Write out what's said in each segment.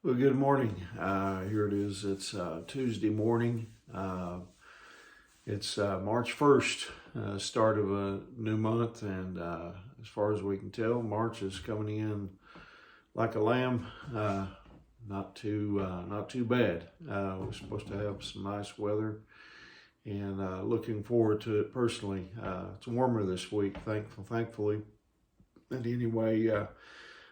Well, good morning. Here it is. It's Tuesday morning. It's March 1st, start of a new month. And as far as we can tell, March is coming in like a lamb. Not too bad. We're supposed to have some nice weather and looking forward to it personally. It's warmer this week, thankfully. And anyway,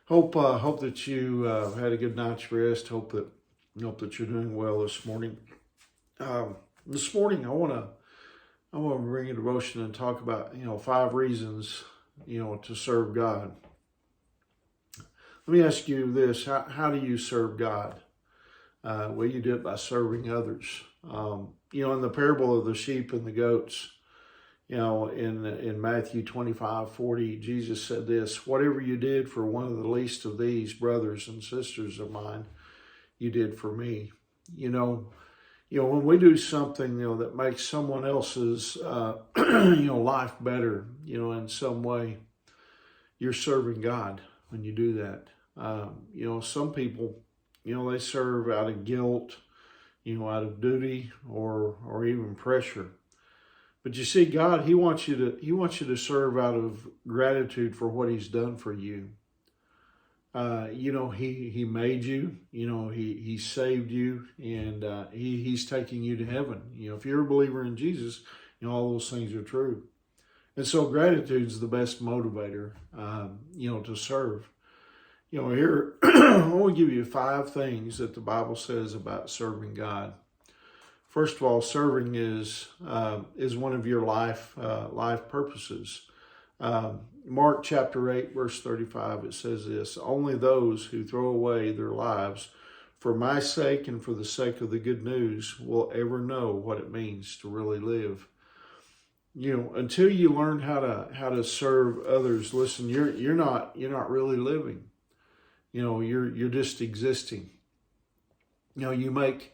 hope that you had a good night's rest. Hope that you're doing well this morning. This morning, I want to bring a devotion and talk about 5 reasons to serve God. Let me ask you this: how do you serve God? Well, you do it by serving others. In the parable of the sheep and the goats, in Matthew 25:40, Jesus said this: "Whatever you did for one of the least of these brothers and sisters of mine, you did for me." When we do something, that makes someone else's, life better, in some way, you're serving God when you do that. Some people, they serve out of guilt, out of duty or even pressure. But you see, God, He wants you to serve out of gratitude for what He's done for you. He made you. He saved you, and He's taking you to heaven. If you're a believer in Jesus, all those things are true. And so gratitude is the best motivator, to serve. Here I want to give you 5 things that the Bible says about serving God. First of all, serving is one of your life purposes. Mark chapter 8, verse 35, it says this: "Only those who throw away their lives for my sake and for the sake of the good news will ever know what it means to really live." Until you learn how to serve others, listen, you're not really living. You're just existing. You make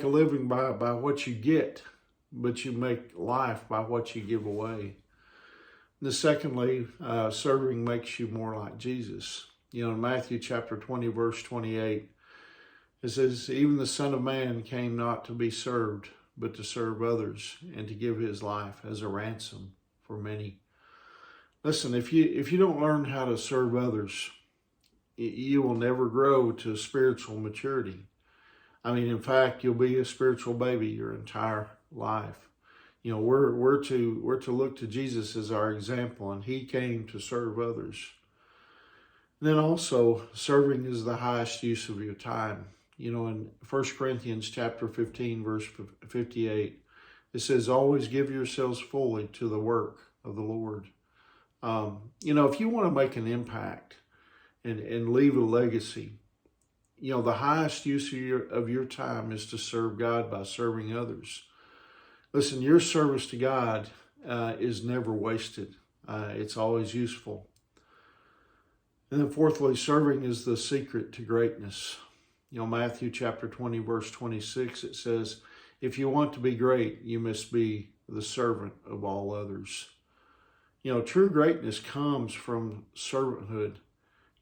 a living by what you get, but you make life by what you give away. And secondly, serving makes you more like Jesus. In Matthew chapter 20, verse 28, it says, "Even the Son of Man came not to be served, but to serve others and to give His life as a ransom for many." Listen, if you don't learn how to serve others, you will never grow to spiritual maturity. In fact, you'll be a spiritual baby your entire life. We're to look to Jesus as our example, and He came to serve others. And then also, serving is the highest use of your time. In 1 Corinthians chapter 15, verse 58, it says, "Always give yourselves fully to the work of the Lord." If you want to make an impact and leave a legacy, the highest use of your time is to serve God by serving others. Listen, your service to God is never wasted. It's always useful. And then fourthly, serving is the secret to greatness. Matthew chapter 20, verse 26, it says, "If you want to be great, you must be the servant of all others." True greatness comes from servanthood,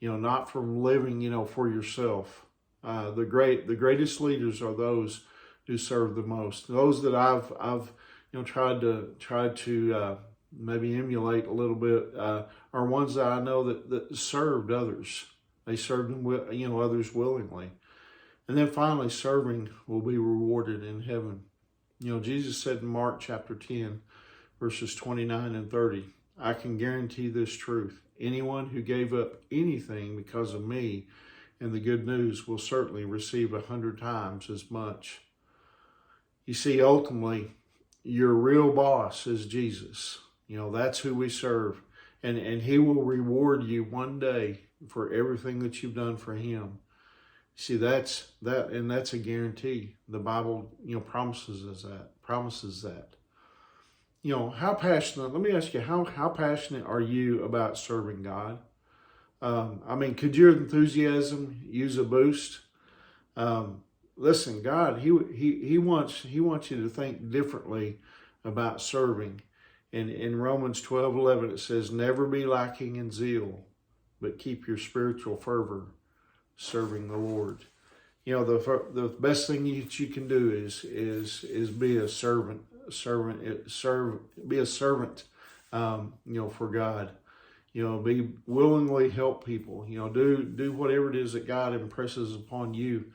not from living, for yourself. The greatest leaders are those who serve the most. Those that I've tried to maybe emulate a little bit are ones that I know that served others. They served them, others willingly. And then finally, serving will be rewarded in heaven. Jesus said in Mark chapter 10, verses 29 and 30, "I can guarantee this truth: anyone who gave up anything because of me and the good news will certainly receive 100 times as much." You see, ultimately, your real boss is Jesus. That's who we serve. And He will reward you one day for everything that you've done for Him. See, that's a guarantee. The Bible, promises that. How passionate, let me ask you, how passionate are you about serving God? Could your enthusiasm use a boost? Listen, God, He wants you to think differently about serving. In Romans 12:11, it says, "Never be lacking in zeal, but keep your spiritual fervor serving the Lord. You know, the best thing you can do is be a servant, be a servant, you know, for God. You know, be willingly help people. You know, do whatever it is that God impresses upon you.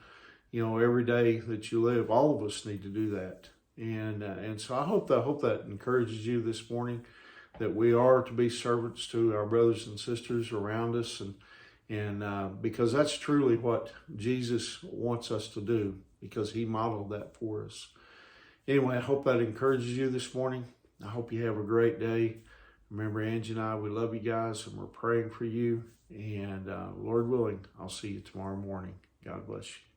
You know, every day that you live. All of us need to do that. And so I hope that encourages you this morning, that we are to be servants to our brothers and sisters around us, and because that's truly what Jesus wants us to do, because he modeled that for us. Anyway, I hope that encourages you this morning. I hope you have a great day. Remember, Angie and I, we love you guys, and we're praying for you. And Lord willing, I'll see you tomorrow morning. God bless you.